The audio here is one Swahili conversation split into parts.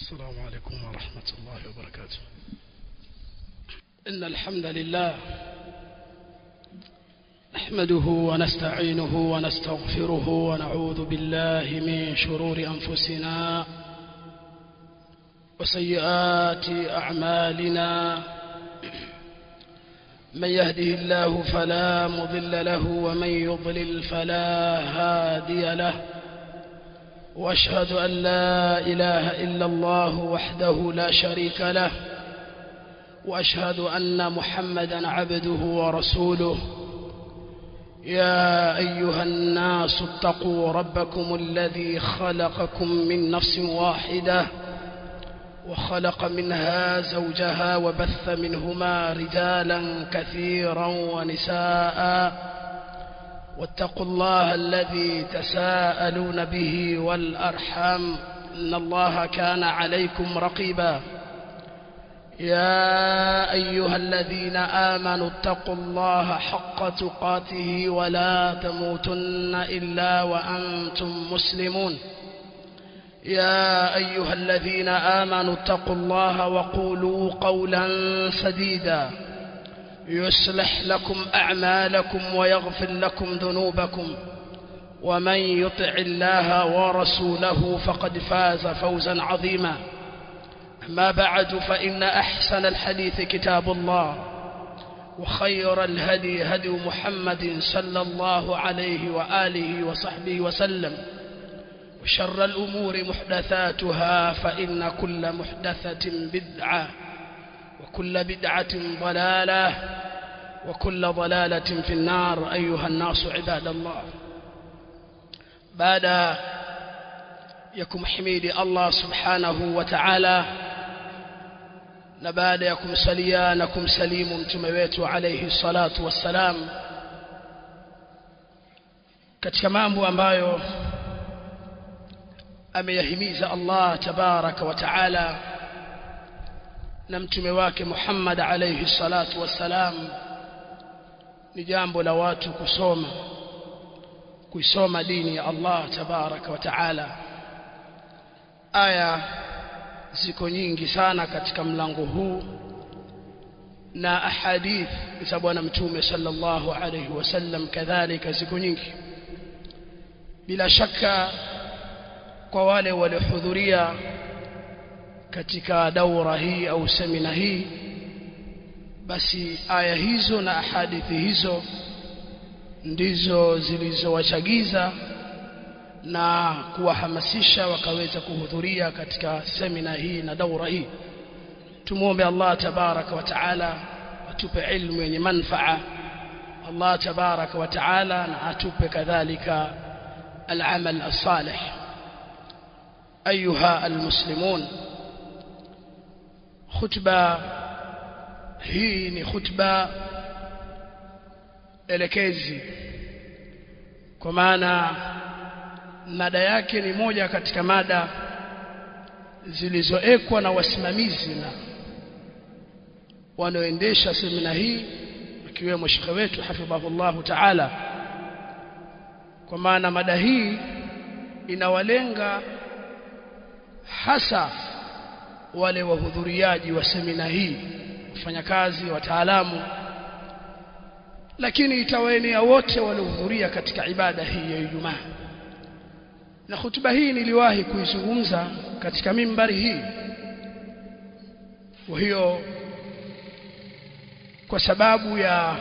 السلام عليكم ورحمة الله وبركاته. إن الحمد لله نحمده ونستعينه ونستغفره ونعوذ بالله من شرور أنفسنا وسيئات أعمالنا. من يهده الله فلا مضل له ومن يضلل فلا هادي له، وأشهد أن لا إله إلا الله وحده لا شريك له، وأشهد أن محمدا عبده ورسوله. يا أيها الناس اتقوا ربكم الذي خلقكم من نفس واحدة وخلق منها زوجها وبث منهما رجالا كثيرا ونساء، واتقوا الله الذي تساءلون به والأرحام إن الله كان عليكم رقيبا. يا أيها الذين آمنوا اتقوا الله حق تقاته ولا تموتن إلا وأنتم مسلمون. يا أيها الذين آمنوا اتقوا الله وقولوا قولا سديدا يصلح لكم أعمالكم ويغفر لكم ذنوبكم، ومن يطع الله ورسوله فقد فاز فوزا عظيما. أما بعد، فإن أحسن الحديث كتاب الله، وخير الهدي هدي محمد صلى الله عليه وآله وصحبه وسلم، وشر الأمور محدثاتها، فإن كل محدثة بدعة، وكل بدعة ضلالة، وكل ضلالة في النار. أيها الناس عباد الله، بعد يكم حميد الله سبحانه وتعالى na baada ya kumsalia na kumsalimu mtume wetu alayhi salatu wassalam, katika mambo ambayo ameyahimiza Allah tabaraka wa taala na mtume wake Muhammad alayhi salatu wassalam ni jambo la watu kuisoma dini ya Allah tabaraka wa taala. Aya ziko nyingi sana katika mlango huu na ahadith za bwana mtume sallallahu alayhi wasallam kadhalika ziko nyingi. Bila shaka kwa wale waliohudhuria katika daura hii au semina hii, basi aya hizo na ahadithi hizo ndizo zilizowachagiza na kuwahamasisha wakaweza kuhudhuria katika semina hii na daura hii. Tumuombe Allah tabaraka wa taala atupe ilmu yenye manfaa, Allah tabaraka wa taala na atupe kadhalika al-amal as-salih. Ayuha al-muslimun, khutba hii ni khutba elekezi, kwa maana mada yake ni moja katika mada zilizoekwa na wasimamizi na wanaoendesha semina hii, akiwemo shekhe wetu hafidhahullahu ta'ala. Kwa maana mada hii inawalenga hasa wale wahudhuriaji wa semina hii, wafanyakazi, wataalamu, lakini itawaenea wote waliohudhuria katika ibada hii ya Ijumaa. Na hutuba hii niliwahi kuizungumza katika mimbari hii, kwa hiyo kwa sababu ya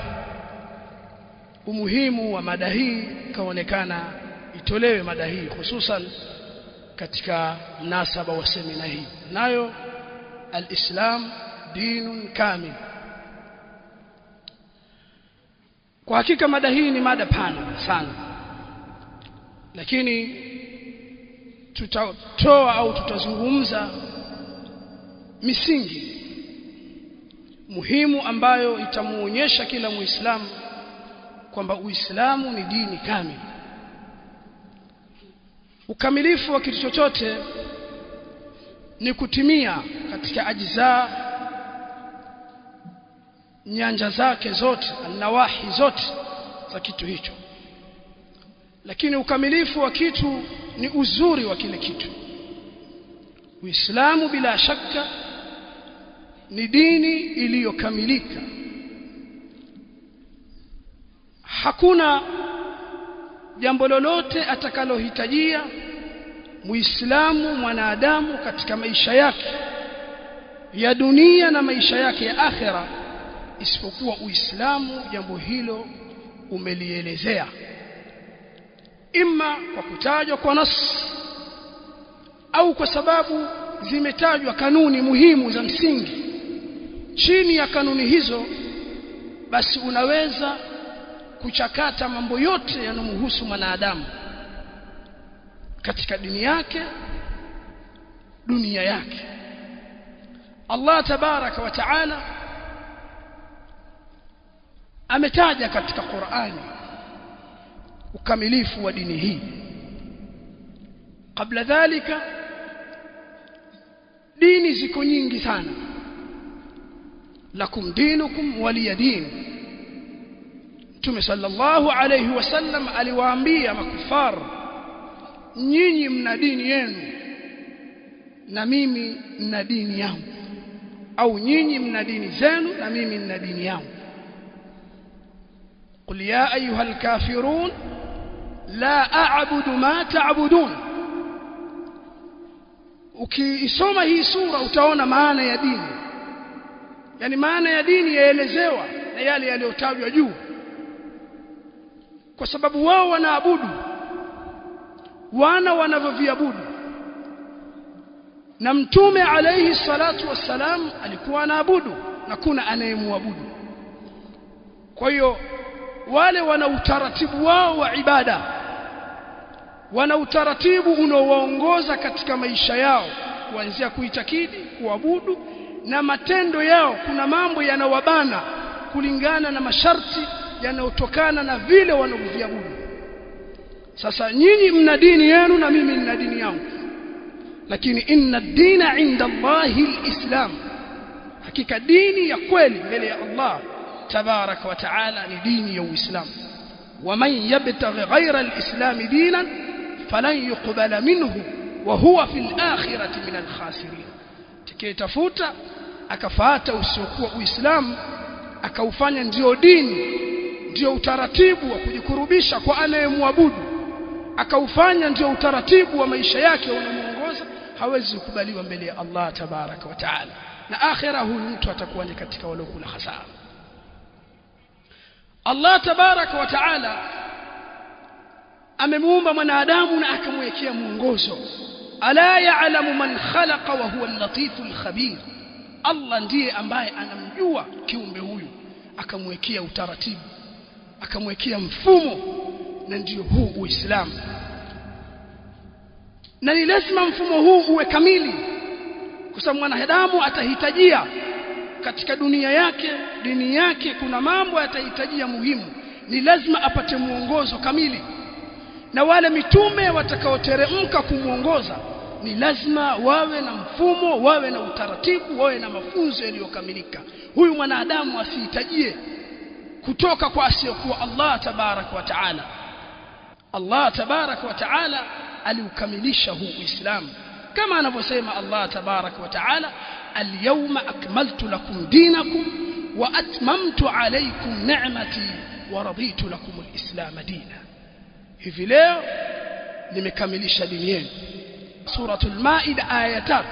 umuhimu wa mada hii kaonekana itolewe mada hii hususan katika mnasaba wa semina hii, nayo al-Islam dinun kamil. Kwa hakika mada hii ni mada pana sana, lakini tutatoa au tutazungumza misingi muhimu ambayo itamuonyesha kila Muislamu kwamba Uislamu ni dini kamili. Ukamilifu wa kitu chochote ni kutimia katika ajza, nyanja zake zote, nawahi zote za kitu hicho. Lakini ukamilifu wa kitu ni uzuri wa kile kitu. Uislamu bila shaka ni dini iliyokamilika. Hakuna jambo lolote atakalohitajia Muislamu mwanadamu katika maisha yake ya dunia na maisha yake ya akhera isipokuwa Uislamu jambo hilo umelielezea, imma kwa kutajwa kwa nas au kwa sababu zimetajwa kanuni muhimu za msingi. Chini ya kanuni hizo basi unaweza kuchakata mambo yote yanomhusu mwanadamu katika dini yake, dunia yake. Allah tabaraka wa taala ametaja katika Qur'ani ukamilifu wa dini hii. Kabla dhalika dini ziko nyingi sana. Lakum dinukum waliya din. Mtume sallallahu alayhi wasallam aliwaambia makufar, nyinyi mna dini yenu na mimi nina dini yangu, au nyinyi mna dini zenu na mimi nina dini yangu. Qul ya ayyuhal kafirun la a'budu ma ta'budun. Ukiisoma hii sura utaona maana ya dini, yani maana ya dini yaelezewa na yale yaliyotajwa juu, kwa sababu wao wanaabudu wanavyoviabudu, na Mtume alayhi salatu wassalam alikuwa anaabudu na kuna anayemuabudu. Kwa hiyo wale wana utaratibu wao wa ibada, wana utaratibu unaowaongoza katika maisha yao, kuanzia kuitakidi, kuabudu na matendo yao. Kuna mambo yanawabana kulingana na masharti yanayotokana na vile wanavyoviabudu. Sasa nyinyi mna dini yenu na mimi nina dini yangu, lakini inna ad-dina 'inda Allahi al-Islam. Hakika dini ya kweli mbele ya Allah tabaraka wa taala ni dini ya Uislamu. ومن يبتغي غير الإسلام دينا فلن يقبل منه وهو في الآخرة من الخاسرين. Tikitafuta akafuata usiokuwa Uislamu akaufanya ndio dini, ndio utaratibu wa kujikurubisha kwa anayemwabudu, akaufanya ndio utaratibu wa maisha yake unamuongoza, hawezi kukubaliwa mbele ya Allah tabaraka wa taala, na akhira huyu mtu atakuwa ni katika waliokula hasara. Allah tabaraka wa taala amemuumba mwanadamu na akamwekea mwongozo. Ala ya'lamu man khalaqa wa huwa al-latiful khabir. Allah ndiye ambaye anamjua kiumbe huyu, akamwekea utaratibu, akamwekea mfumo, na ndio huu Uislamu. Na ni lazima mfumo huu uwe kamili, kwa sababu mwanadamu atahitajia katika dunia yake, dini yake, kuna mambo atahitajia muhimu, ni lazima apate muongozo kamili. Na wale mitume watakaoteremka kumuongoza ni lazima wawe na mfumo, wawe na utaratibu, wawe na mafunzo yaliyokamilika. Huyu mwanadamu asihitajie kutoka kwa asiyokuwa Allah tabaraka wa taala. Allah tabaraka wa taala aliukamilisha huu Uislamu kama anavyosema Allah tabaraka wa taala, al-yawma akmaltu lakum dinakum wa atmamtu alaykum ni'mati wa raditu lakum al-islam dina. Hivi leo nimekamilisha dini yenu. Suratul Maida aya 3.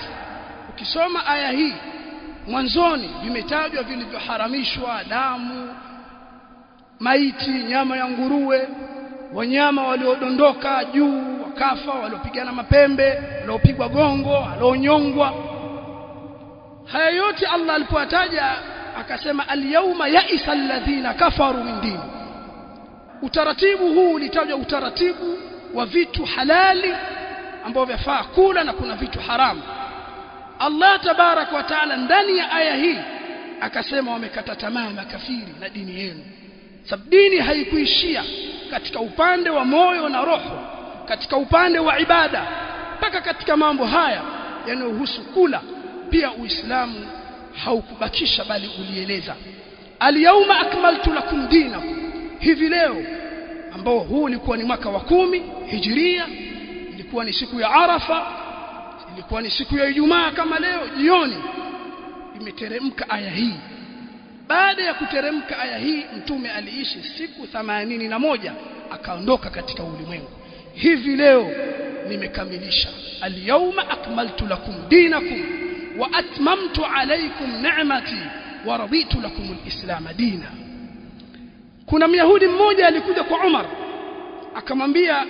Ukisoma aya hii mwanzoni vimetajwa vilivyoharamishwa: damu, maiti, nyama ya nguruwe, wanyama waliodondoka juu wakafa, waliopigana mapembe, waliopigwa gongo, walionyongwa. Haya yote Allah alipotaja akasema al-yawma ya'isa alladhina kafaru min dini. Utaratibu huu ulitajwa utaratibu wa vitu halali ambao vyafaa kula na kuna vitu haramu. Allah tabarak wa taala ndani ya aya hii akasema wamekata tamaa makafiri na dini yenu. Sababu dini haikuishia katika upande wa moyo na roho, katika upande wa ibada, mpaka katika mambo haya yanayohusu kula pia Uislamu haukubakisha bali ulieleza. Al-yawma akmaltu lakum dinakum. Hivi leo ambao huu ulikuwa ni mwaka wa 10 Hijria, ilikuwa ni siku ya Arafa, ilikuwa ni siku ya Ijumaa kama leo jioni imeteremka aya hii. Baada ya kuteremka aya hii mtume aliishi siku 81 akaondoka katika ulimwengu. Hivi leo nimekamilisha, al-yawma akmaltu lakum dinakum wa atmamtu alaykum ni'mati wa raditu lakum al-islam dina. Kuna Myahudi mmoja alikuja kwa Umar akamwambia,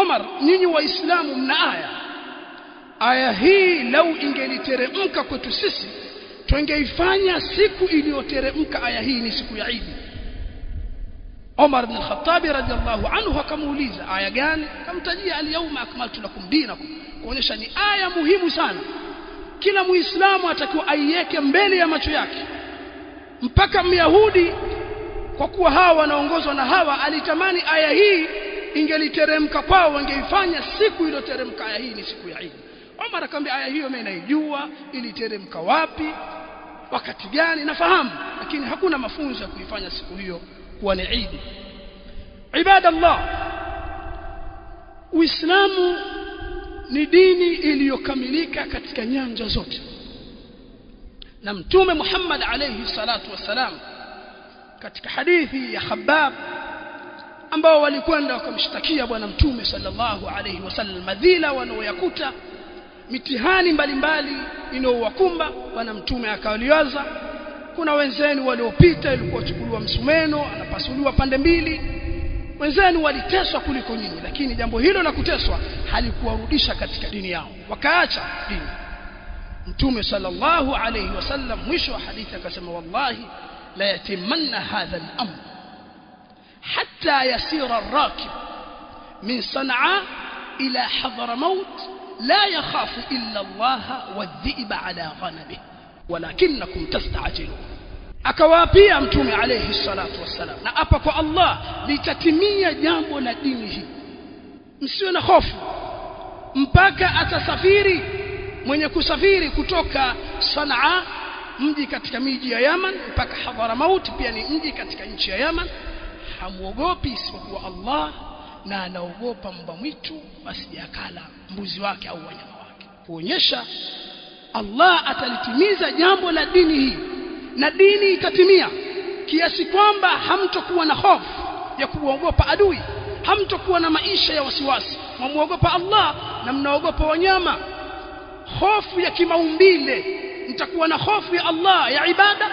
Umar, nyinyi waislamu mna aya hii lau ingeliteremka kwetu sisi tungeifanya siku iliyoteremka aya hii ni siku ya Eid. Umar ibn al-Khattab radiyallahu anhu akamuuliza aya gani? Akamtajia al-yawma akmaltu lakum dinakum, kuonyesha ni aya muhimu sana. Kila muislamu atakiwa aiweke mbele ya macho yake. Mpaka Myahudi, kwa kuwa hawa wanaongozwa na hawa, alitamani aya hii ingeliteremka kwao, wangeifanya siku iliyoteremka aya hii ni siku ya Eid. Umar akamwambia, aya hiyo mimi naijua, iliteremka wapi, wakati gani nafahamu, lakini hakuna mafunzo ya kuifanya siku hiyo kuwa ni Eid. Ibadallah, Uislamu ni dini iliyokamilika katika nyanja zote. Na Mtume Muhammad alayhi salatu wasalam katika hadithi ya Khabbab ambao walikwenda wakamshtakia bwana Mtume sallallahu alayhi wasallam madhila wanaoyakuta, mitihani mbalimbali inayowakumba, bwana Mtume akawaliwaza, kuna wenzenu waliopita ilikuwa chukuliwa msumeno anapasuliwa pande mbili, wenzenu waliteswa kuliko nyinyi, lakini jambo hilo la kuteswa halikuwarudisha katika dini yao, wakaacha dini. Mtume sallallahu alayhi wasallam mwisho wa hadithi akasema, wallahi la yatimanna hadha al-amr hatta yasira ar-rakib min Sanaa ila Hadramaut la yakhafu illa Allah wadh-dhi'ba ala ghanabihi walakinakum tasta'jilun. Akawaapia Mtume alayhi salatu wasalam, na hapa kwa Allah litatimia jambo la dini hii, msiwe na hofu mpaka atasafiri mwenye kusafiri kutoka Sanaa, mji katika miji ya Yaman, mpaka Hadramaut, pia ni mji katika nchi ya Yaman, hamuogopi isipokuwa Allah, na anaogopa mbwa mwitu asijakala mbuzi wake au wanyama wake, kuonyesha Allah atalitimiza jambo la dini hii, na dini itatimia kiasi kwamba hamtokuwa na hofu ya kuogopa adui, hamtokuwa na maisha ya wasiwasi, mmuogopa Allah na mnaogopa wanyama. Hofu ya kimaumbile, mtakuwa na hofu ya Allah ya ibada,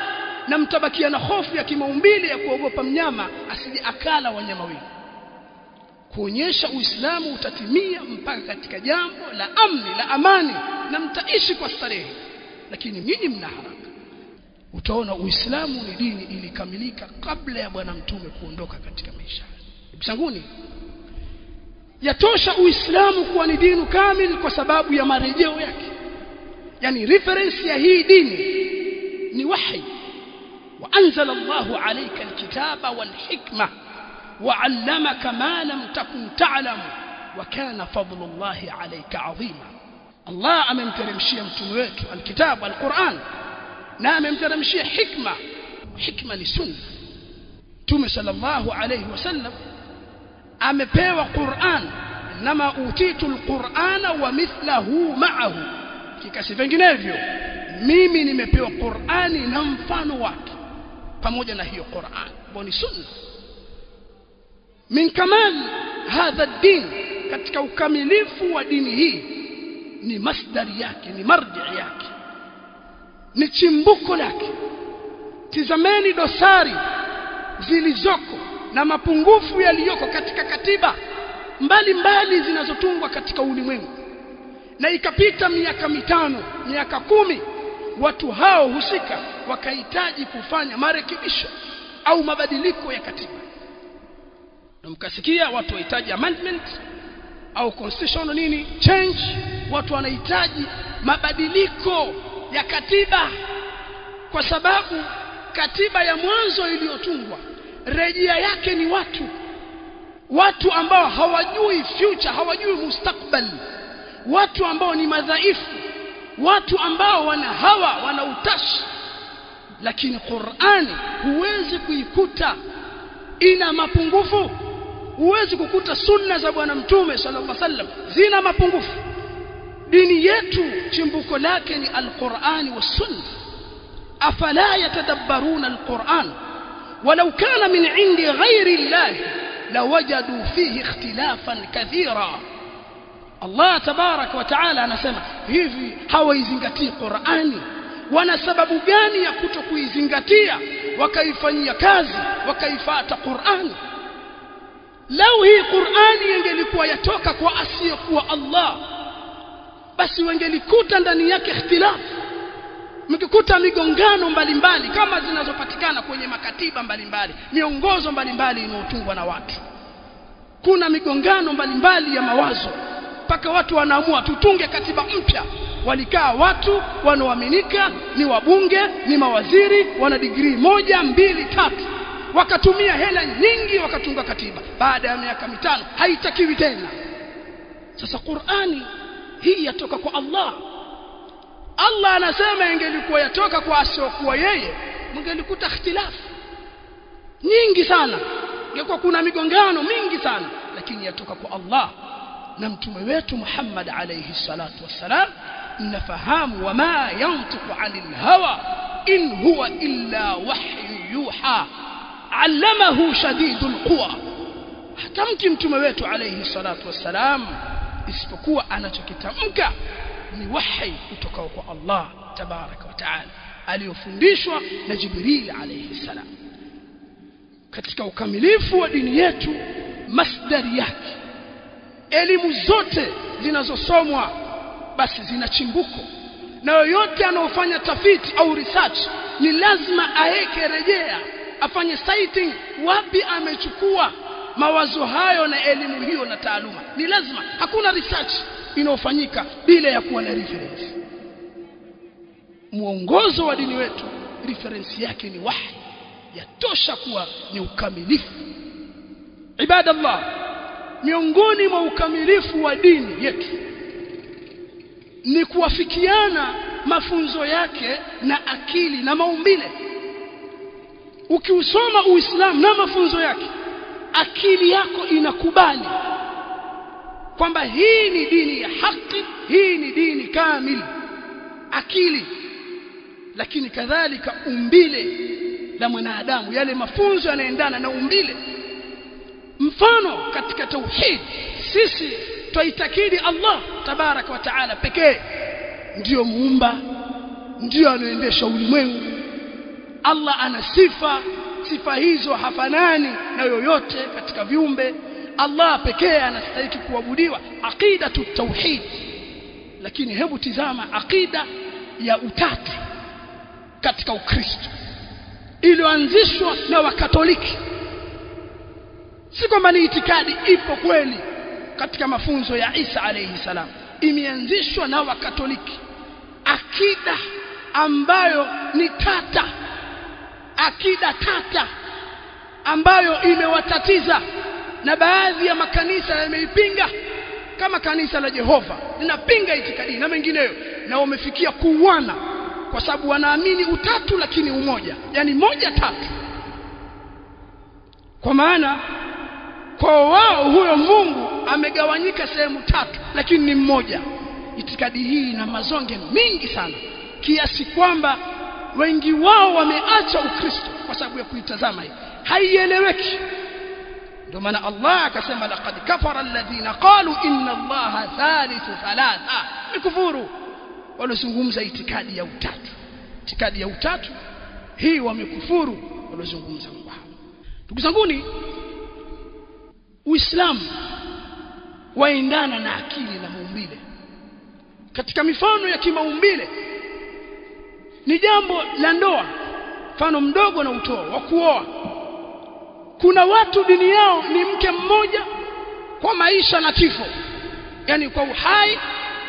na mtabakia na hofu ya kimaumbile ya kuogopa mnyama asije akala wanyama wenu, kuonyesha Uislamu utatimia mpaka katika jambo la amni, la amani, na mtaishi kwa starehe, lakini nyinyi mna haraka. Utaona Uislamu ni dini ilikamilika kabla ya bwana Mtume kuondoka katika maisha. Ndugu zanguni, yatosha Uislamu kuwa ni dini kamili kwa sababu ya marejeo yake. Yani reference ya hii dini ni wahi. Wa anzala Allahu alayka alkitaba walhikma wa 'allamaka ma lam takun ta'lam wa kana fadlullahi alayka 'azima. Allah amemteremshia mtume wetu alkitabu alquran, na amemteremshia hikma. Hikma ni sunna. Mtume sallallahu alayhi wasallam amepewa Qur'an, nama utitu alqur'ana wa mithlahu ma'ahu, kikasi vinginevyo mimi nimepewa Qur'ani na mfano wake pamoja na hiyo Qur'an, bali sunna. Min kamal hadha ad-din, katika ukamilifu wa dini hii ni masdari yake, ni marji yake, ni chimbuko lake. Tizameni dosari zilizoko na mapungufu yaliyoko katika katiba mbalimbali zinazotungwa katika ulimwengu, na ikapita miaka 5, miaka 10, watu hao husika wakahitaji kufanya marekebisho au mabadiliko ya katiba, na mkasikia watu wahitaji amendment au constitutional nini change, watu wanahitaji mabadiliko ya katiba, kwa sababu katiba ya mwanzo iliyotungwa rejea yake ni watu ambao hawajui future, hawajui mustakbal, watu ambao ni madhaifu, watu ambao wana hawa, wana utashi. Lakini Qur'ani huwezi kuikuta ina dini yetu chimbuko lake ni al-Qur'ani was Sunnah. Afala yatadabbaruna al-Qur'an walau kana min 'indi ghayri Allah lawajadu fihi ikhtilafan kathira. Allah tabarak wa taala anasema hivi, hawaizingatii Qur'ani. Wana sababu gani ya kutokuizingatia wakaifanyia kazi wakaifuata Qur'ani? Lau hii Qur'ani ingelikuwa yatoka kwa asiyekuwa Allah, basi wangelikuta ndani yake ikhtilaf, mkikuta migongano mbalimbali kama zinazopatikana kwenye makatiba mbalimbali, miongozo mbalimbali inayotungwa na watu. Kuna migongano mbalimbali ya mawazo mpaka watu wanaamua tutunge katiba mpya. Walikaa watu wanaoaminika ni wabunge, ni mawaziri, wana degree 1, 2, 3, wakatumia hela nyingi wakatunga katiba. Baada ya miaka 5 haitakiwi tena. Sasa Qur'ani hii yatoka kwa Allah. Allah anasema ingelikuwa yatoka kwa asiyokuwa yeye, mngelikuta ikhtilaf nyingi sana, ingekuwa kuna migongano mingi sana, lakini yatoka kwa Allah na mtume wetu Muhammad alayhi salatu wassalam. Nafahamu wama yantiqu 'anil hawa in huwa illa wahyu yuha 'allamahu shadidul quwa. Hatamki mtume wetu alayhi salatu wassalam isipokuwa anachokitamka ni wahi kutoka kwa Allah tabaraka wa taala, aliyofundishwa na Jibril alayhi salam. Katika ukamilifu wa dini yetu, masdari yake, elimu zote zinazosomwa basi zina chimbuko, na yoyote anayofanya tafiti au research ni lazima aeke rejea, afanye citing wapi amechukua mawazo hayo na elimu hiyo na taaluma. Ni lazima, hakuna research inayofanyika bila ya kuwa na reference. Muongozo wa dini wetu reference yake ni wahi, yatosha kuwa ni ukamilifu. Ibadallah, miongoni mwa ukamilifu wa dini yetu ni kuwafikiana mafunzo yake na akili na maumbile. Ukiusoma Uislamu na mafunzo yake, akili yako inakubali kwamba hii ni dini ya haki, hii ni dini kamili. Akili, lakini kadhalika umbile la mwanadamu, yale mafunzo yanaendana na umbile. Mfano, katika tauhid sisi twaitakidi Allah tabaraka wa taala pekee ndio muumba, ndio anaendesha ulimwengu. Allah ana sifa hizo hafanani na yoyote katika viumbe. Allah pekee anastahili kuabudiwa, aqidatu tauhid. Lakini hebu tizama aqida ya utatu katika Ukristo iliyoanzishwa na Wakatoliki. Si kwamba ni itikadi ipo kweli katika mafunzo ya Isa alayhi salam, imeanzishwa na Wakatoliki. Akida ambayo ni tata, akida tata ambayo imewatatiza, na baadhi ya makanisa yameipinga, kama kanisa la Jehova linapinga itikadi na mengineyo, na wamefikia kuuana kwa sababu wanaamini utatu lakini umoja, yani moja tatu. Kwa maana kwa wao huyo Mungu amegawanyika sehemu tatu lakini ni mmoja. Itikadi hii ina mazonge mingi sana, kiasi kwamba wengi wao wameacha Ukristo kwa sababu ya kuitazama hii, haieleweki. Ndio maana Allah akasema laqad kafara alladhina qalu inna Allaha thalithu thalatha. Mikufuru walozungumza itikadi ya utatu. Itikadi ya utatu hii wamekufuru walozungumza mambo haya. Ndugu zanguni, Uislamu waendana na akili na maumbile. Katika mifano ya kimaumbile ni jambo la ndoa, mfano mdogo na utoa wa kuoa. Kuna watu dini yao ni mke mmoja kwa maisha na kifo, yani kwa uhai,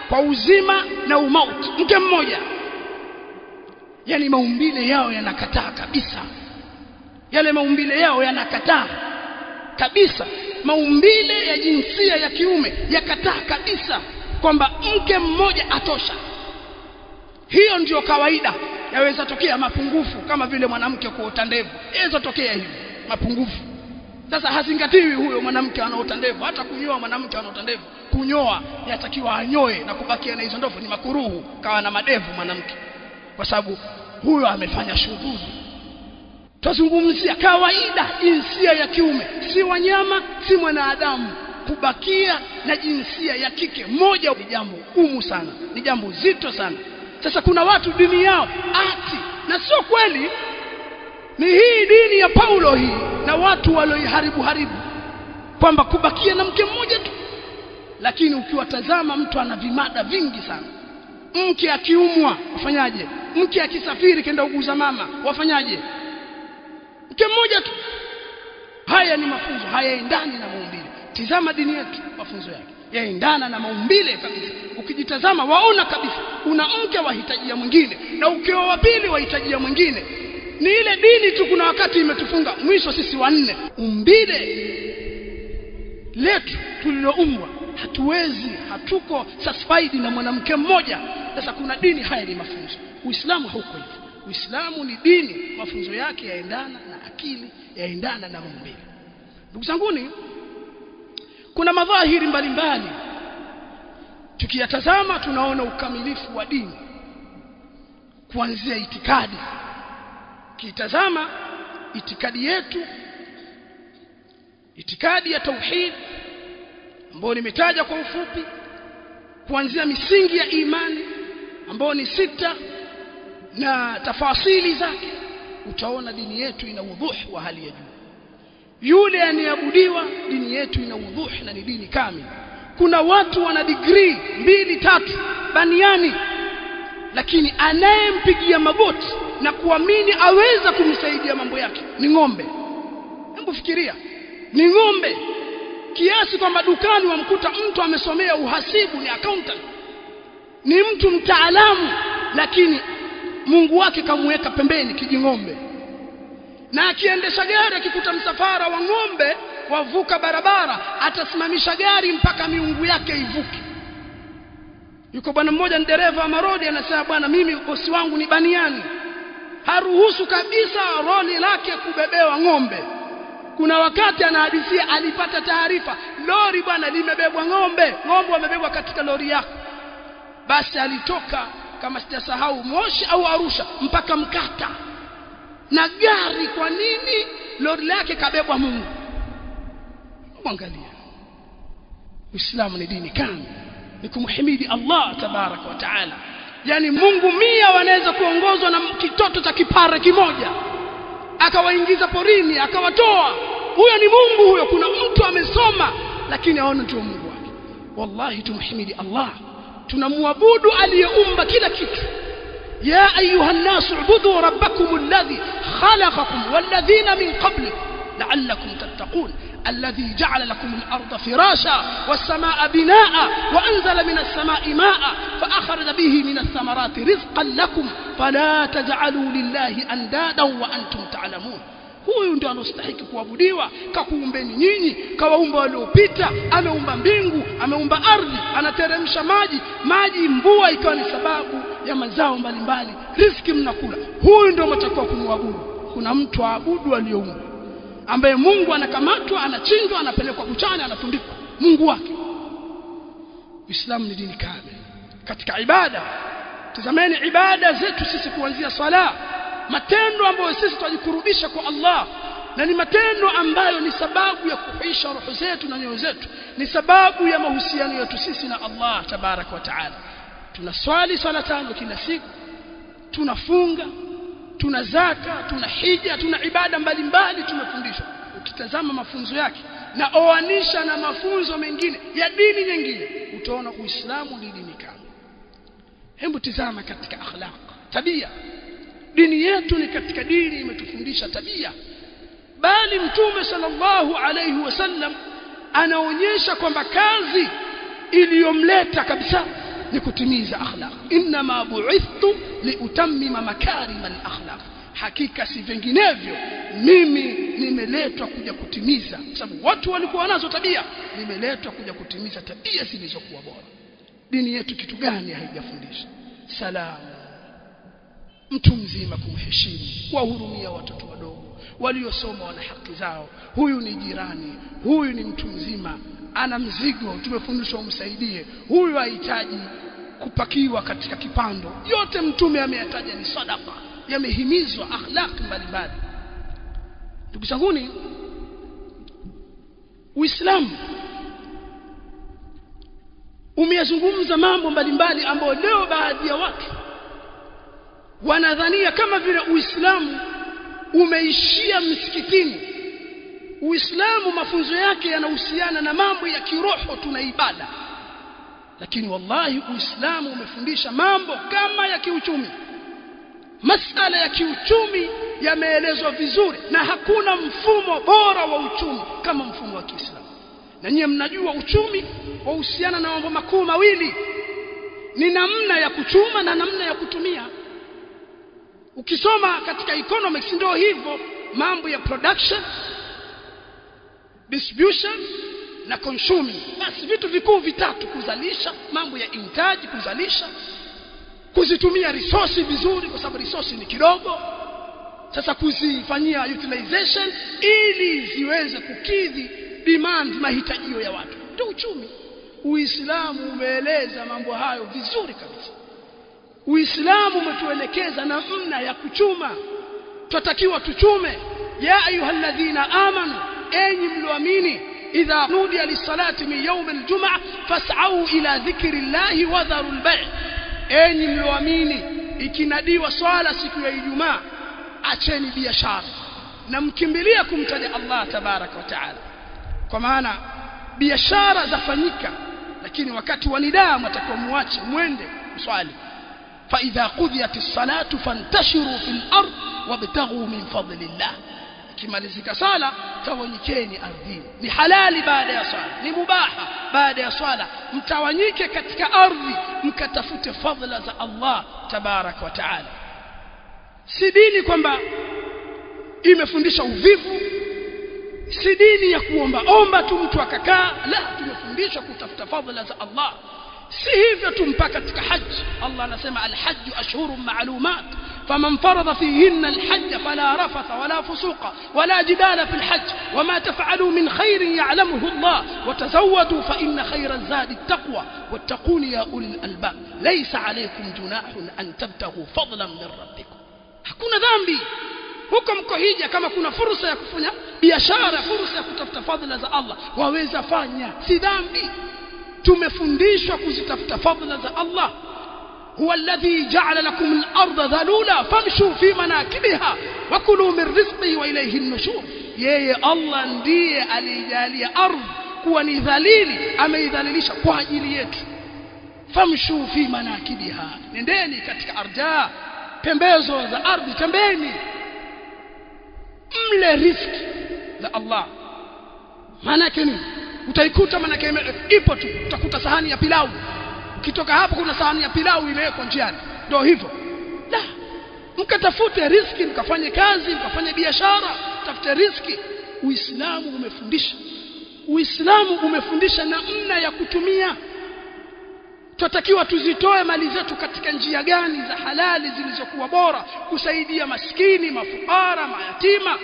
kwa uzima na umauti, mke mmoja. Yani maumbile yao yanakataa kabisa, yale maumbile yao yanakataa kabisa. Maumbile ya jinsia ya kiume yakataa kabisa kwamba mke mmoja atosha. Hiyo ndio kawaida. Yaweza tokea mapungufu kama vile mwanamke kuota ndevu, yaweza tokea hivi mapungufu. Sasa hazingatiwi huyo mwanamke anaota ndevu, hata kunyoa mwanamke anaota ndevu kunyoa yatakiwa anyoe na kubakia na hizo ndevu ni makuruhu, kawa na madevu mwanamke, kwa sababu huyo amefanya shughuli. Tuzungumzia kawaida jinsia ya kiume, si wanyama, si mwanadamu. Kubakia na jinsia ya kike moja ni jambo gumu sana, ni jambo zito sana. Sasa kuna watu dini yao ati, na sio kweli, ni hii dini ya Paulo hii na watu walioiharibu kwamba kubakia na mke mmoja tu. Lakini ukiwatazama mtu ana vimada vingi sana. Mke akiumwa wafanyaje? Mke akisafiri kenda uguza mama wafanyaje? Mke mmoja tu. Haya ni mafunzo, hayaendani na maumbile. Tizama dini yetu, mafunzo yake yaendana na maumbile kabisa. Ukijitazama waona kabisa una mke wahitajia mwingine, na ukiwa wa pili wahitajia mwingine. Ni ile dini tu kuna wakati imetufunga mwisho sisi wanne. Umbile letu tuliloumbwa hatuwezi, hatuko satisfied na mwanamke mmoja. Sasa kuna dini, haya ni mafunzo. Uislamu hauko hivyo. Uislamu ni dini, mafunzo yake yaendana na akili, yaendana na maumbile. Ndugu zanguni, kuna madhahiri mbalimbali tukiyatazama tunaona ukamilifu wa dini kuanzia itikadi. Kitazama itikadi yetu, itikadi ya tauhid ambayo nimetaja kwa ufupi, kuanzia misingi ya imani ambayo ni 6 na tafasili zake, utaona dini yetu ina udhuh wa hali ya juu. Yule aniabudiwa, dini yetu ina udhuh na ni dini kamili. Kuna watu wana degree 2 3 baniani, lakini anayempigia magoti na kuamini aweza kumsaidia mambo yake ni ng'ombe. Hebu fikiria, ni ng'ombe, kiasi kwamba dukani wamkuta mtu amesomea uhasibu, ni accountant, ni mtu mtaalamu, lakini Mungu wake kamweka pembeni kijing'ombe. Na akiendesha gari akikuta msafara wa ng'ombe wavuka barabara, atasimamisha gari mpaka miungu yake ivuke. Yuko bwana mmoja ni dereva wa marodi, anasema bwana, mimi bosi wangu ni baniani, haruhusu kabisa roli lake kubebewa ng'ombe. Kuna wakati anahadithia alipata taarifa lori bwana limebebwa ng'ombe wamebebwa katika lori yako. Basi alitoka kama sijasahau Moshi au Arusha mpaka Mkata na gari. Kwa nini? Lori lake kabebwa Mungu. Mwangalia, Uislamu ni dini kamili, ni kumhimidi Allah tabaraka wa taala. Yani Mungu 100 wanaweza kuongozwa na kitoto cha kipara kimoja, akawaingiza porini akawatoa. Huyo ni Mungu huyo. Kuna mtu amesoma lakini aona tu Mungu wake. Wallahi tumhimidi Allah, tunamwabudu aliyeumba kila kitu. ya ayuha an-nas ubudu rabbakum alladhi khalaqakum walladhina min qablikum la'allakum tattaqun الذي جعل لكم الأرض فراشا والسماء بناء وأنزل من السماء ماء فأخرج به من الثمرات رزقا لكم فلا تجعلوا لله أندادا وأنتم تعلمون. Huyu ndio anastahili kuabudiwa. Kakuumbeni nyinyi, kawaumba waliopita, ameumba mbingu, ameumba ardhi, anateremsha maji mvua ikawa ni sababu ya mazao mbalimbali, riziki mnakula. Huyu ndio mtakuwa kumwabudu. Kuna mtu aabudu aliyeumba, ambaye Mungu anakamatwa, anachinjwa, anapelekwa kuchani, anatundikwa Mungu wake. Uislamu ni dini kamili. Katika ibada, tazameni ibada zetu sisi kuanzia swala, matendo ambayo sisi tunajikurubisha kwa Allah, na ni matendo ambayo ni sababu ya kuhuisha roho zetu na nyoyo zetu, ni sababu ya mahusiano yetu sisi na Allah tabarak wa taala. Tunaswali swala 5 kila siku, tunafunga, tuna zaka, tuna hija, tuna ibada mbalimbali tumefundishwa. Ukitazama mafunzo yake na oanisha na mafunzo mengine ya dini nyingine, utaona Uislamu ni dini kamili. Hebu tizama katika akhlaq, tabia. Dini yetu ni katika dini imetufundisha tabia, bali Mtume sallallahu alayhi wasallam anaonyesha kwamba kazi iliyomleta kabisa ni kutimiza akhlaq. Inma bu'ithtu liutammima makarim al-akhlaq, hakika si vinginevyo mimi nimeletwa kuja kutimiza, sababu watu walikuwa nazo tabia, nimeletwa kuja kutimiza tabia zilizokuwa bora. Dini yetu kitu gani haijafundisha? Salamu, mtu mzima kumheshimu, kuwahurumia watoto wadogo, waliosoma wana haki zao. Huyu ni jirani, huyu ni mtu mzima, ana mzigo, tumefundishwa umsaidie. Huyu hahitaji kupakiwa katika kipando. Yote mtume ameyataja ni sadaqa, yamehimizwa akhlaq mbalimbali. Ndugu zanguni, Uislamu umeyazungumza mambo mbalimbali ambayo leo baadhi ya watu wanadhania kama vile Uislamu umeishia msikitini. Uislamu mafunzo yake yanahusiana na mambo ya kiroho, tuna ibada. Lakini wallahi Uislamu umefundisha mambo kama ya kiuchumi. Masala ya kiuchumi yameelezwa vizuri, na hakuna mfumo bora wa uchumi kama mfumo wa Kiislamu. Na nyinyi mnajua uchumi wahusiana na mambo makuu mawili, ni namna ya kuchuma na namna ya kutumia. Ukisoma katika economics ndio hivyo, mambo ya production, distribution na consuming. Basi vitu vikuu vitatu: kuzalisha, mambo ya intaji, kuzalisha, kuzitumia resources vizuri, kwa sababu resources ni kidogo. Sasa kuzifanyia utilization ili ziweze kukidhi demand, mahitajio ya watu, ndio uchumi. Uislamu umeeleza mambo hayo vizuri kabisa. Uislamu umetuelekeza namna ya kuchuma. Tunatakiwa tuchume. Ya ayyuhalladhina amanu, enyi mlioamini, idha nudiya lis-salati min yawm al-jum'ah fas'au ila dhikrillahi wa dharul bay'. Enyi mlioamini, ikinadiwa swala siku ya Ijumaa, acheni biashara na mkimbilia kumtaja Allah tabaraka wa taala. Kwa maana biashara zafanyika, lakini wakati wa nidaa mtakuwa muache mwende swali. Fa idha qudiyatis salatu fantashiru fil ard wabtaghu min fadlillah. Kimalizika sala tawanyikeni ardhini. Ni halali baada ya swala, ni mubaha baada ya swala mtawanyike katika ardhi mkatafute fadhila za Allah tabaraka wa taala. Si dini kwamba imefundisha uvivu, si dini ya kuomba tu mtu akakaa. La, tumefundishwa kutafuta fadhila za Allah. Si hivyo tu, mpaka katika haji Allah anasema al-hajj ashhurun ma'lumat faman farada fihinna al-hajj fala rafatha wala fusuqa wala jidala fil hajj wama taf'alu min khairin ya'lamuhu Allah watazawwadu fa inna khayra zadi at-taqwa wattaquni ya ulil albab laysa alaykum junahun an tabtaghu fadlan min rabbikum. Hakuna dhambi huko mko hija, kama kuna fursa ya kufanya biashara, fursa ya kutafuta fadhila za Allah, waweza fanya, si dhambi. Tumefundishwa kuzitafuta fadhila za Allah. Huwa alladhi ja'ala lakum al-ardha dhalula famshu fi manakibiha wa kulu min rizqihi wa ilayhi an-nushur. Yeye Allah ndiye alijalia ardhi kuwa ni dhalili, ameidhalilisha kwa ajili yetu. Famshu fi manakibiha, nendeni katika arja, pembezo za ardhi, tembeni mle riziki za Allah. Maana yake nini? Utaikuta maana yake ipo tu, utakuta sahani ya pilau, ukitoka hapo kuna sahani ya pilau imewekwa njiani. Ndio hivyo. La, mkatafute riziki, mkafanye kazi, mkafanye biashara, tafute riziki. Uislamu umefundisha. Uislamu umefundisha namna ya kutumia. Tunatakiwa tuzitoe mali zetu katika njia gani za halali zilizokuwa bora, kusaidia maskini, mafukara, mayatima,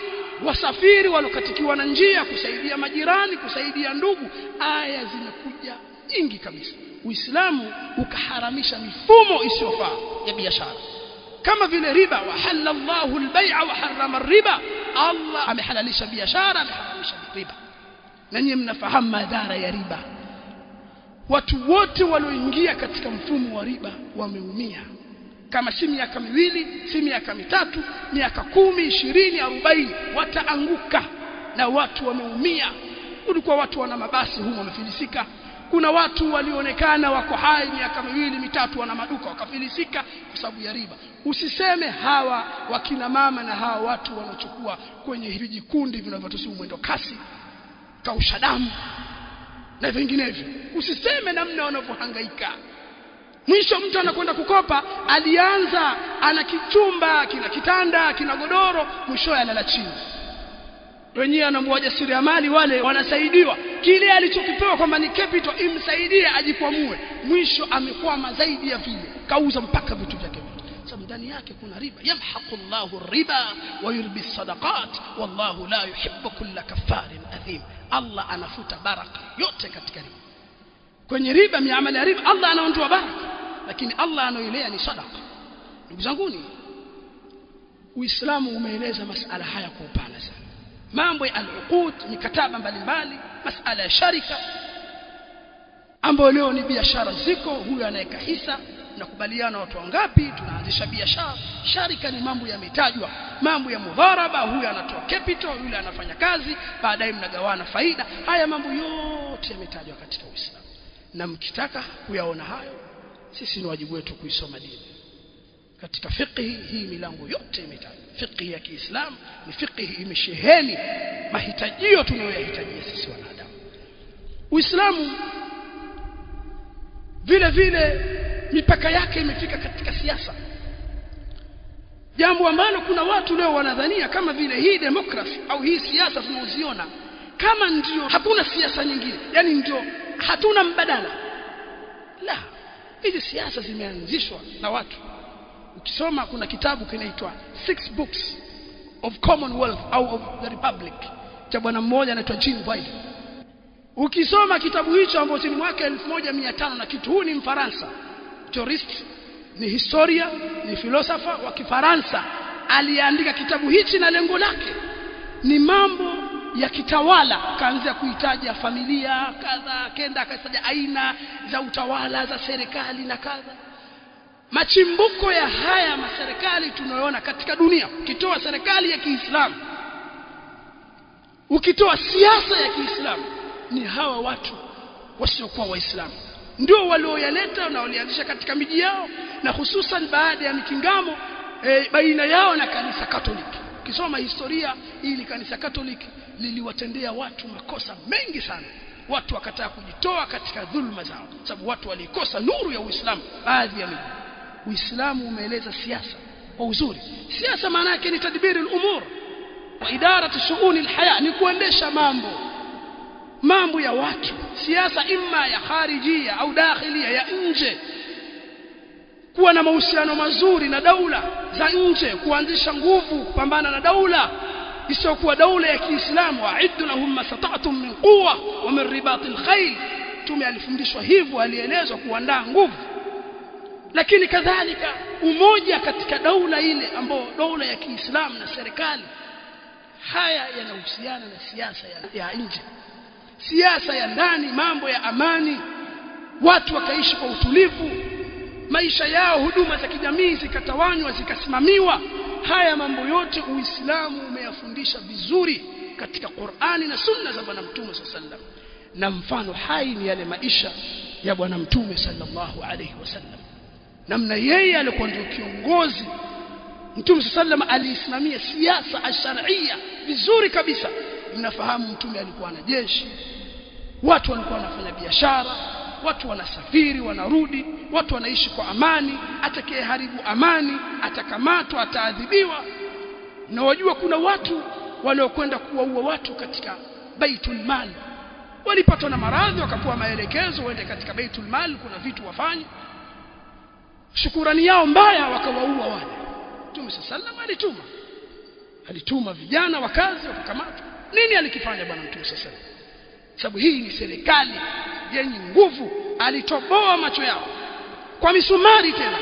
wasafiri walokatikiwa na njia, kusaidia majirani, kusaidia ndugu. Aya zimekuja nyingi kabisa. Uislamu ukaharamisha mifumo isiyofaa ya biashara, kama vile riba. Wa halallahu al-bay'a wa harrama ar-riba. Allah amehalalisha biashara, ameharamisha riba. Na nyinyi mnafahamu madhara ya riba. Watu wote walioingia katika mfumo wa riba wameumia. Kama si miaka miwili, si miaka mitatu, miaka 10, 20, 40 wataanguka, na watu wameumia. Kulikuwa watu wana mabasi humo wamefilisika. Kuna watu walionekana wako hai miaka miwili mitatu wana maduka wakafilisika kwa sababu ya riba. Usiseme hawa wakina mama na hawa watu wanaochukua kwenye vijikundi vinavyotusimu mwendo kasi, kausha damu na vinginevyo. Usiseme namna wanavyohangaika. Mwisho mtu anakwenda kukopa, alianza ana kichumba, kina kitanda, kina godoro, mwisho analala chini. Wenyewe anamwaja siriamali wale wanasaidiwa. Kile alichokipewa kwamba ni capital imsaidie ajikwamue, mwisho amekwama zaidi ya vile, kauza mpaka vitu vyake. Sababu ndani yake kuna riba. Yamhaqu Allahu riba wa yurbi sadaqat wallahu la yuhibbu kulla kaffarin athim. rahim. Allah anafuta baraka yote katika riba. Kwenye riba, miamala ya riba, Allah anaondoa baraka, lakini Allah anoilea ni sadaqa. Ndugu zanguni, Uislamu umeeleza masala haya kwa upana sana. Mambo ya al-uqud, mikataba mbalimbali, masala ya sharika ambayo leo ni biashara ziko, huyu anaweka hisa, nakubaliana watu wangapi tunaanzisha biashara. Sharika ni mambo yametajwa, mambo ya mudharaba, huyu anatoa capital, yule anafanya kazi, baadaye mnagawana faida. Haya mambo yote yametajwa katika Uislamu, na mkitaka kuyaona hayo, sisi ni wajibu wetu kuisoma dini. Katika fiqh hii milango yote imetajwa. Fiqh ya Kiislamu ni fiqh imesheheni mahitajio tunayoyahitajia sisi wanadamu. Uislamu vile vile mipaka yake imefika katika siasa, jambo ambalo kuna watu leo wanadhania kama vile hii demokrasi au hii siasa tunaoziona kama ndio hakuna siasa nyingine, yani ndio hatuna mbadala. La, hizi siasa zimeanzishwa na watu. Ukisoma kuna kitabu kinaitwa 6 Books of Commonwealth au of the Republic cha bwana mmoja anaitwa Jean Biden. Ukisoma kitabu hicho ambacho ni mwaka 1500 na kitu, huu ni Mfaransa, jurist, ni historia, ni philosopher wa Kifaransa, aliandika kitabu hichi na lengo lake ni mambo ya kitawala. Kaanza kuitaja familia kadha, kenda akataja aina za utawala za serikali na kadha. Machimbuko ya haya maserikali tunayoona katika dunia, ukitoa serikali ya Kiislamu, ukitoa siasa ya Kiislamu, ni hawa watu wasiokuwa Waislamu ndio walioyaleta na walianzisha katika miji yao, na hususan baada ya mikingamo baina yao na kanisa Katoliki. Ukisoma historia, ili kanisa Katoliki liliwatendea watu makosa mengi sana. Watu wakataa kujitoa katika dhulma zao sababu watu walikosa nuru ya Uislamu baadhi ya miji. Uislamu umeeleza siasa kwa uzuri. Siasa maana yake ni tadbiri al-umur wa idaratu shu'uni al-haya, ni kuendesha mambo ya watu. Siasa imma ya kharijia au dakhilia, ya nje, kuwa na mahusiano mazuri na daula za nje, kuanzisha nguvu kupambana na daula isiyokuwa daula ya Kiislamu. Wa'iddu lahum masata'tum min quwwa wa min ribatil khayl. Tume alifundishwa hivyo, alielezwa kuandaa nguvu. Lakini kadhalika umoja katika daula ile ambayo daula ya Kiislamu na serikali. Haya yanahusiana na siasa ya nje. Siasa ya ndani, mambo ya amani, watu wakaishi kwa utulivu, maisha yao, huduma za kijamii zikatawanywa, zikasimamiwa. Haya mambo yote Uislamu umeyafundisha vizuri katika Qur'ani na Sunna za Bwana Mtume sallallahu, na mfano hai ni yale maisha ya Bwana Mtume sallallahu alayhi wasallam, namna yeye alikuwa ndio kiongozi. Mtume sallallahu alisimamia siasa ash-shar'iyya vizuri kabisa. Mnafahamu Mtume alikuwa na jeshi, watu walikuwa wanafanya biashara, watu wanasafiri wanarudi, watu wanaishi kwa amani. Atakayeharibu amani atakamatwa, ataadhibiwa. Na wajua kuna watu waliokwenda kuwaua watu katika Baitul Mal, walipatwa na maradhi, wakapewa maelekezo waende katika Baitul Mal, kuna vitu wafanye. Shukurani yao mbaya, wakawaua wale. Mtume sallallahu alituma vijana wakazi, wakakamatwa. Nini alikifanya Bwana Mtume sallallahu? Sababu hii ni serikali yenye nguvu. Alitoboa macho yao kwa misumari tena,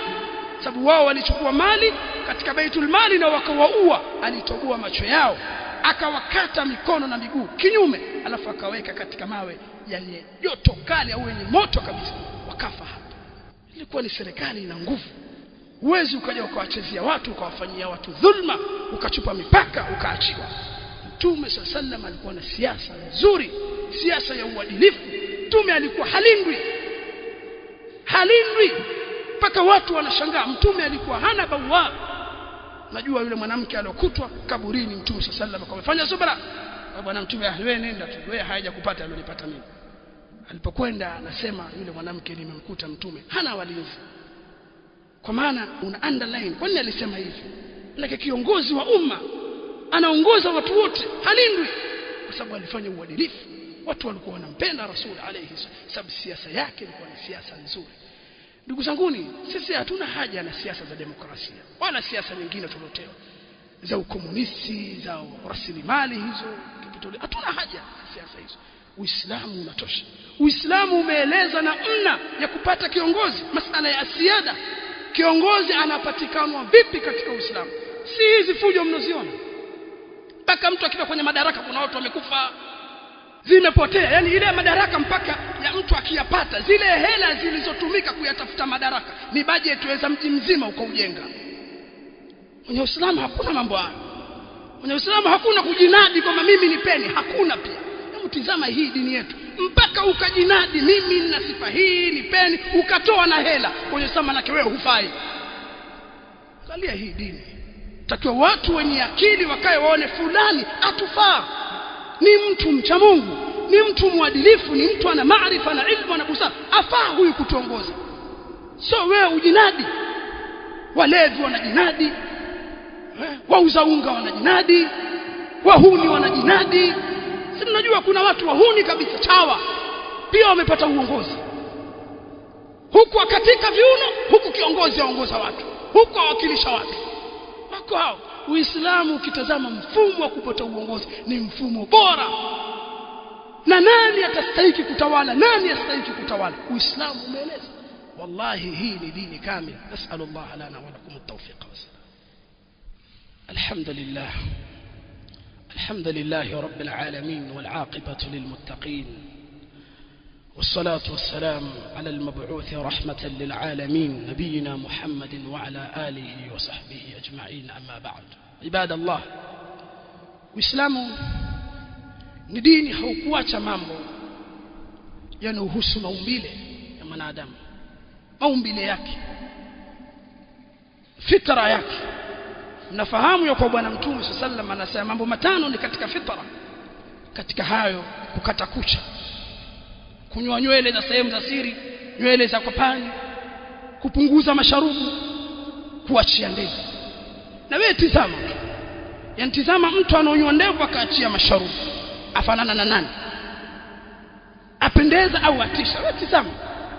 sababu wao walichukua mali katika Baitul Mali na wakawaua. Alitoboa macho yao, akawakata mikono na miguu kinyume, alafu akaweka katika mawe yenye joto kali au yenye moto kabisa, wakafa hapo. Ilikuwa ni serikali ina nguvu. Uwezi ukaja ukawachezea watu, ukawafanyia watu dhulma, ukachupa mipaka, ukaachiwa. Mtume sallallahu alikuwa na siasa nzuri, siasa ya uadilifu. Mtume alikuwa halindwi mpaka watu wanashangaa. Mtume alikuwa hana bawa. Najua yule mwanamke aliyokutwa kaburini, Mtume sallallahu akamfanya subra. Bwana Mtume, wewe nenda tu, wewe haja kupata alionipata mimi. Alipokwenda anasema yule mwanamke, nimemkuta Mtume hana walinzi. Kwa maana una underline kwa nini alisema hivi? Lakini kiongozi wa umma anaongoza watu wote, halindwi, kwa sababu alifanya uadilifu. Watu walikuwa wanampenda Rasul alayhi sababu siasa yake ilikuwa ni siasa nzuri. Ndugu zanguni, sisi hatuna haja na siasa za demokrasia wala siasa nyingine tulotewa za ukomunisti, za rasilimali hizo, kitu kitolewa. Hatuna haja siasa hizo. Uislamu unatosha. Uislamu umeeleza namna ya kupata kiongozi, masala ya siada. Kiongozi anapatikana vipi katika Uislamu? Si hizi fujo mnaziona. Mpaka mtu akifika kwenye madaraka kuna watu wamekufa, zimepotea. Yani ile madaraka mpaka ya mtu akiyapata, zile hela zilizotumika kuyatafuta madaraka ni bajeti tuweza mji mzima ukaujenga. Kwenye Uislamu hakuna mambo hayo. Kwenye Uislamu hakuna kujinadi kwamba mimi ni peni, hakuna pia. Hebu tizama hii dini yetu. Mpaka ukajinadi mimi nina sifa hii ni peni, ukatoa na hela. Kwenye Uislamu na wewe hufai. Angalia hii dini. Takiwa watu wenye akili wakae waone fulani atufaa. Ni mtu mcha Mungu, ni mtu mwadilifu, ni mtu ana maarifa na ilmu na busara. Afaa huyu kutuongoza. Sio wewe ujinadi. Walevi wanajinadi, wauza unga wanajinadi, wahuni wanajinadi. Sisi tunajua kuna watu wahuni kabisa chawa pia wamepata uongozi. Huku katika viuno, huku kiongozi aongoza watu, huku awakilisha watu. Wako hao. Uislamu ukitazama mfumo wa kupata uongozi ni mfumo bora. Na nani atastahili kutawala, nani astahili kutawala? Uislamu umeeleza. Wallahi hii ni dini kamili. Nas'alullah lana wa lakum at-tawfiq. Alhamdulillah. Alhamdulillahi rabbil alamin wal 'aqibatu lil muttaqin. والصلاة والسلام على المبعوث رحمة للعالمين نبينا محمد وعلى آله وصحبه أجمعين. أما بعد. عباد الله. Uislamu ni dini haukuacha mambo yanayohusu maumbile ya mwanadamu. Maumbile yake, fitra yake. Mnafahamu ya kwa Bwana Mtume sallallahu alayhi wasallam anasema mambo matano ni katika fitra. Katika hayo kukata kucha, kunyoa nywele za sehemu za siri, nywele za kwapani, kupunguza masharubu, kuachia ndevu. Na wewe tizama, yani tizama mtu anonyoa ndevu akaachia masharubu, afanana na nani? Apendeza au atisha? Wewe tizama,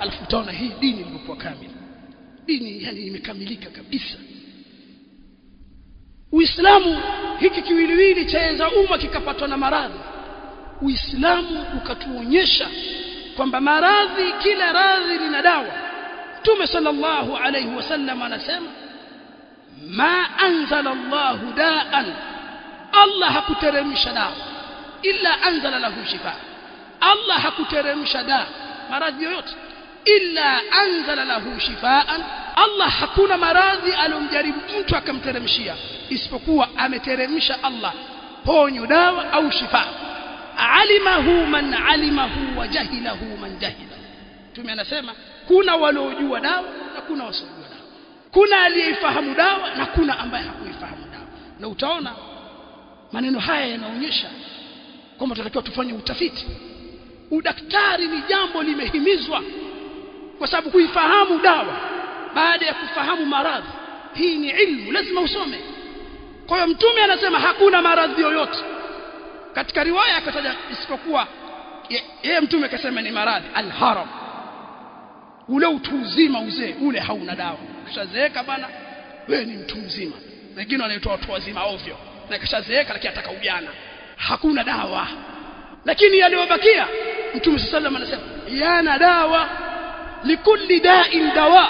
alafu utaona hii dini ilikuwa kamili. Dini yani imekamilika kabisa. Uislamu hiki kiwiliwili chaeza umma kikapatwa na maradhi. Uislamu ukatuonyesha kwamba maradhi, kila radhi lina dawa. Mtume sallallahu alayhi wasallam anasema ma anzala Allahu da'an, Allah hakuteremsha dawa illa anzala lahu shifa. Allah hakuteremsha dawa maradhi yoyote illa anzala lahu shifaan. Allah hakuna maradhi alomjaribu mtu akamteremshia isipokuwa ameteremsha Allah ponyo, dawa au shifa. Alimahu man alimahu wa jahilahu man jahila. Mtume anasema kuna waliojua dawa na kuna wasiojua dawa. Kuna aliyefahamu dawa na kuna ambaye hakuifahamu dawa. Na utaona maneno haya yanaonyesha kwamba tunatakiwa tufanye utafiti. Udaktari ni jambo limehimizwa kwa sababu kuifahamu dawa baada ya kufahamu maradhi, hii ni ilmu, lazima usome. Kwa hiyo Mtume anasema hakuna maradhi yoyote. Katika riwaya akataja isipokuwa yeye Mtume akasema ni maradhi al-haram. Ule utu uzima uzee ule hauna dawa. Kishazeeka bana wewe ni mtu mzima. Wengine wanaitwa watu wazima ovyo. Na kishazeeka lakini ataka ujana. Hakuna dawa. Lakini yaliyobakia Mtume sallallahu alayhi wasallam anasema yana dawa, likulli da'in dawa.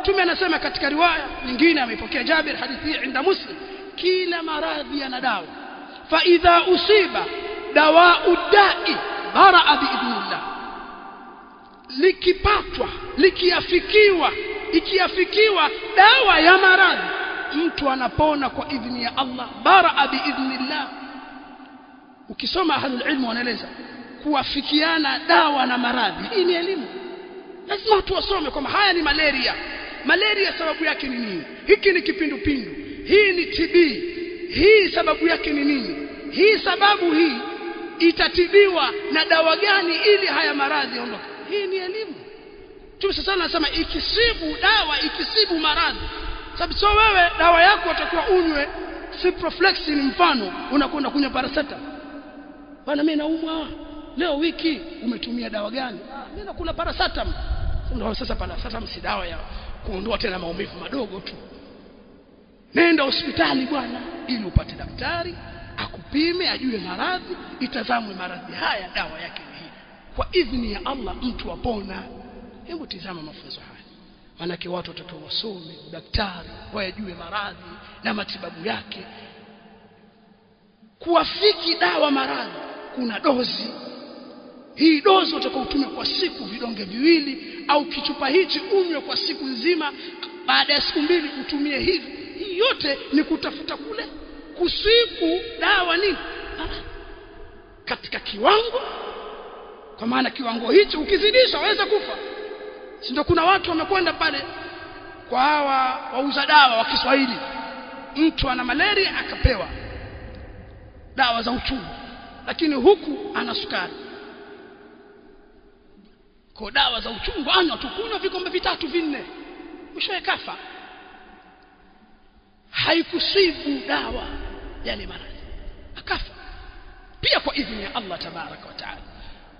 Mtume anasema katika riwaya nyingine ameipokea Jabir, hadithi inda Muslim, kila maradhi yana dawa. Fa idha usiba dawa'u da'i bara'a bi idhnillah. Likipatwa, ikiafikiwa dawa ya maradhi, mtu anapona kwa idhni ya Allah, bara'a bi idhnillah. Ukisoma ahlul ilmu wanaeleza kuafikiana dawa na maradhi, hii ni elimu. Lazima watu wasome kwamba haya ni malaria. Malaria sababu yake ni nini? Hiki ni kipindupindu. Hii ni TB. Hii sababu yake ni nini? Hii sababu hii itatibiwa na dawa gani ili haya maradhi yaondoke? Hii ni elimu. Mtume sasa anasema ikisibu dawa, ikisibu maradhi. Sababu sio wewe dawa yako utakuwa unywe ciprofloxacin mfano, unakwenda kunywa paracetamol. Bwana mimi naumwa leo wiki, umetumia dawa gani? Mimi nakula paracetamol. Ndio sasa paracetamol si dawa ya kuondoa tena maumivu madogo tu. Nenda hospitali bwana ili upate daktari akupe apime, ajue maradhi, itazamwe maradhi haya dawa yake ni hii. Kwa idhini ya Allah mtu apona. Hebu tizama mafunzo haya. Manake watu watakuwa wasome, daktari, wajue maradhi na matibabu yake. Kuafiki dawa maradhi kuna dozi. Hii dozi utakayotumia kwa siku vidonge 2 au kichupa hichi unywe kwa siku nzima, baada ya siku 2 utumie hivi. Hii yote ni kutafuta kule kusiku dawa nini? Katika kiwango, kwa maana kiwango hicho ukizidisha waweza kufa. Si ndio kuna watu wamekwenda pale kwa hawa wauza dawa wa Kiswahili. Mtu ana malaria akapewa dawa za uchungu, lakini huku ana sukari. Kwa dawa za uchungu anywa tukunywa vikombe 3 4, mwisho kafa. Haikusibu dawa yale maradhi, akafa pia kwa idhini ya Allah tabaraka wa taala.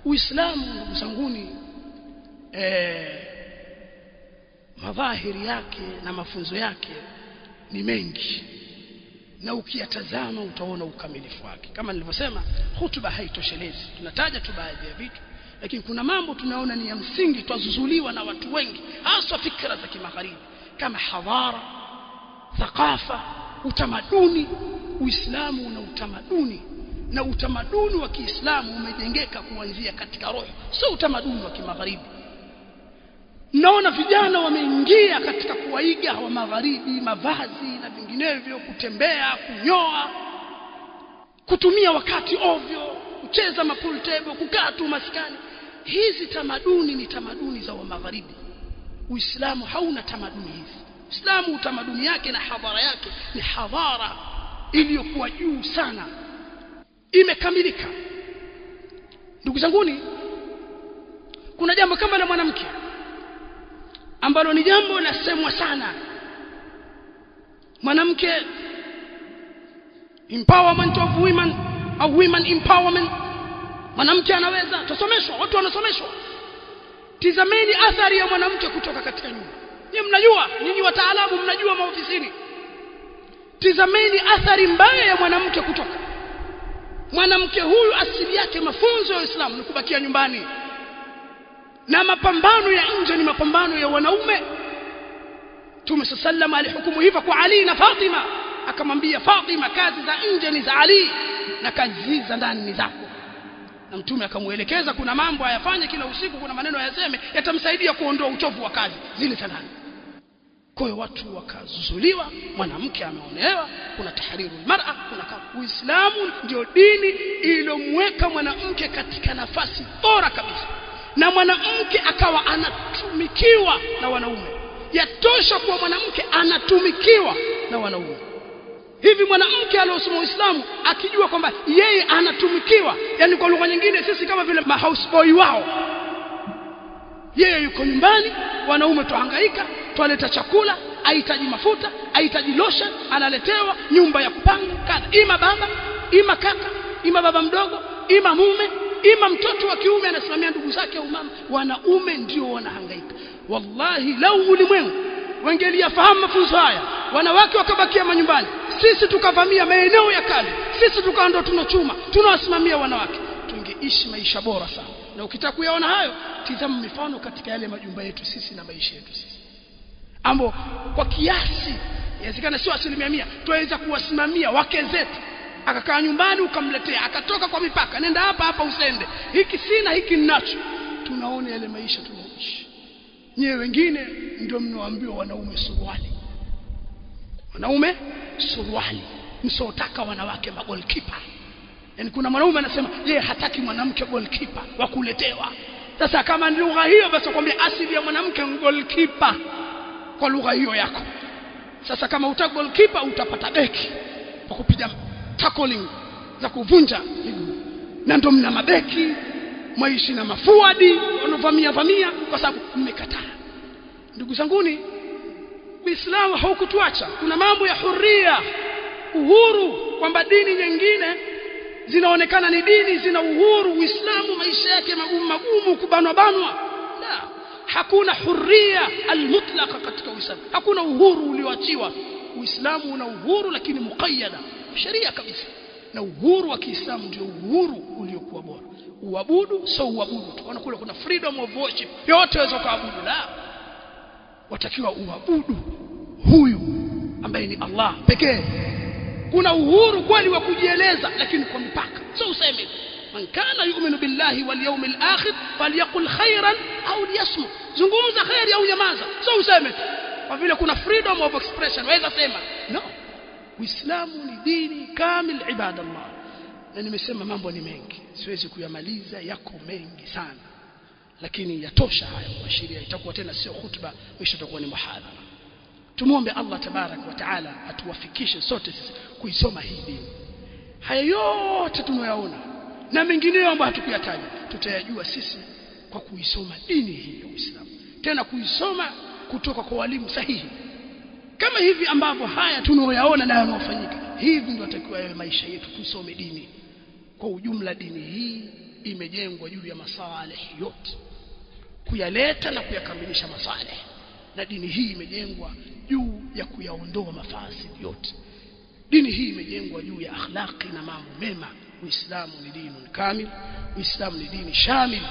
Uislamu ndugu zanguni, madhahiri yake na mafunzo yake ni mengi, na ukiyatazama utaona ukamilifu wake. Kama nilivyosema, hutuba haitoshelezi, tunataja tu baadhi ya vitu, lakini kuna mambo tunaona ni ya msingi twazuzuliwa na watu wengi, hasa fikra za kimagharibi kama hadhara, thaqafa, utamaduni. Uislamu una utamaduni, na utamaduni wa Kiislamu umejengeka kuanzia katika roho, sio utamaduni wa kimagharibi. Naona vijana wameingia katika kuwaiga wa magharibi, mavazi na vinginevyo, kutembea, kunyoa, kutumia wakati ovyo, kucheza mapool table, kukaa tu maskani. Hizi tamaduni ni tamaduni za wa magharibi. Uislamu hauna tamaduni hizi. Uislamu utamaduni yake na hadhara yake ni hadhara iliyokuwa juu sana, imekamilika. Ndugu zanguni, kuna jambo kama la mwanamke ambalo ni jambo lasemwa sana. Mwanamke, empowerment of women au women empowerment. Mwanamke anaweza, tusomeshwa, watu wanasomeshwa. Tizameni athari ya mwanamke kutoka katika nyumba. Nyinyi mnajua, nyinyi wataalamu mnajua maofisini. Tizameni athari mbaya ya mwanamke kutoka. Mwanamke huyu asili yake mafunzo ya Uislamu ni kubakia nyumbani, na mapambano ya nje ni mapambano ya wanaume. Mtume sallallahu alihukumu hivyo kwa Ali na Fatima, akamwambia Fatima, kazi za nje ni za Ali na kazi za ndani ni zako. Na Mtume akamuelekeza kuna mambo ayafanye kila usiku, kuna maneno yaseme yatamsaidia kuondoa uchovu wa kazi zile za ndani. Kwa hiyo watu wakazuzuliwa, mwanamke ameonewa, kuna tahriru almar'a, kuna Uislamu ndio dini iliyomweka mwanamke katika nafasi bora kabisa, na mwanamke akawa anatumikiwa na wanaume. Yatosha kuwa mwanamke anatumikiwa na wanaume. Hivi mwanamke aliyosoma Uislamu akijua kwamba yeye anatumikiwa, yani kwa lugha nyingine sisi kama vile houseboy wao, yeye yuko nyumbani, wanaume tuhangaika, tualeta chakula, ahitaji mafuta, ahitaji lotion, analetewa, nyumba ya kupanga kadha, ima baba, ima kaka, ima baba mdogo, ima mume, ima mtoto wa kiume anasimamia ndugu zake au mama. Wanaume ndio wanahangaika. Wallahi lau ulimwengu wangeliyafahamu mafunzo haya, wanawake wakabakia manyumbani, sisi tukavamia maeneo ya kazi, sisi tukaanza tunachuma, tunawasimamia wanawake, tungeishi maisha bora sana. Na ukitaka kuyaona hayo, tizama mifano katika yale majumba yetu sisi na maisha yetu sisi, ambo kwa kiasi inawezekana sio 100% tuweza kuwasimamia wake zetu. Akakaa nyumbani ukamletea, akatoka kwa mipaka, nenda hapa hapa usende, hiki sina hiki ninacho. Tunaona yale maisha tunaoishi. Nyewe wengine ndio mnaoambiwa wanaume suruali, wanaume suruali, msotaka wanawake magolkipa. Yani kuna mwanaume anasema yeye hataki mwanamke goalkeeper wa kuletewa. Sasa kama ni lugha hiyo, basi kwambia asili ya mwanamke goalkeeper kwa lugha hiyo yako. Sasa kama utaka goalkeeper utapata beki kwa kupiga tackling za kuvunja miguu, na ndio mna mabeki maishi na mafuadi wanavamia kwa sababu mmekataa. Ndugu zanguni, Uislamu haukutuacha. Kuna mambo ya huria, uhuru, kwamba dini nyingine zinaonekana ni dini zina uhuru. Uislamu maisha yake magumu, kubanwa. La, hakuna huria almutlaqa katika Uislamu. Hakuna uhuru ulioachiwa. Uislamu una uhuru lakini muqayyada, sheria kabisa. na uhuru wa Kiislamu ndio uhuru uliokuwa bora. Uabudu sio uabudu tu. Kule kuna freedom of worship, yote waweza kuabudu. La, watakiwa uabudu huyu ambaye ni Allah pekee. Kuna uhuru kweli wa kujieleza, lakini kwa mipaka. Sio useme man kana yu'minu billahi wal yawmil akhir falyaqul khairan au liyasmut, zungumza khairi au nyamaza. Sio useme kwa vile kuna freedom of expression waweza sema. No, Uislamu ni dini kamil ibadallah. Na nimesema mambo ni mengi, siwezi kuyamaliza, yako mengi sana, lakini yatosha haya kuashiria. Itakuwa tena sio khutba, mwisho itakuwa ni muhadhara. Tumuombe Allah tabarak wa taala atuwafikishe sote sisi kuisoma hii dini. Haya yote tunayoyaona na mengineyo ambayo hatukuyataja tutayajua sisi kwa kuisoma dini hii ya Uislamu, tena kuisoma kutoka kwa walimu sahihi. Kama hivi ambavyo haya tunayoyaona na yanayofanyika, hivi ndio atakiwa yawe maisha yetu. Tusome dini kwa ujumla. Dini hii imejengwa juu ya masalih yote, kuyaleta na kuyakamilisha masalih, na dini hii imejengwa juu ya kuyaondoa mafasid yote. Dini hii imejengwa juu ya akhlaqi na mambo mema. Uislamu ni dini kamil, Uislamu ni dini shamil,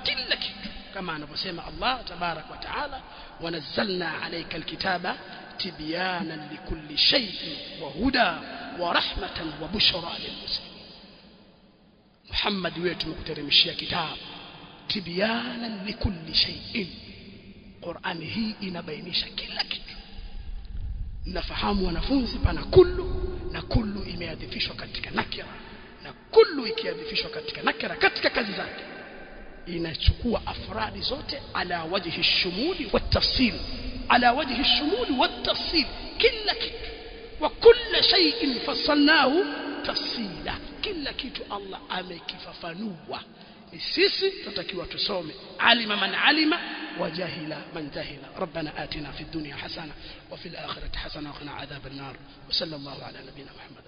kila kitu kama anavyosema Allah tabarak wa taala, wanazzalna alayka alkitaba tibyanan likulli shay'in wa huda wa rahmatan wa bushra lilmuslimin. Muhammad wetu tumekuteremshia kitabu tibyanan likulli shay'in. Qur'ani hii inabainisha kila kitu. Nafahamu wanafunzi pana kullu, na kullu imeadhifishwa katika nakira, na kullu ikiadhifishwa katika nakira katika kazi zake inachukua afradi zote ala wajhi shumuli wa tafsil, ala wajhi shumuli wa tafsil, kila kitu. Wa kullu shay'in fassalnahu tafsila, kila kitu Allah amekifafanua. Sisi tutakiwa tusome alima man alima wa jahila man jahila. Rabbana atina fid dunya hasana wa fil akhirati hasana wa qina adhaban nar. Wa sallallahu ala nabiyyina Muhammad.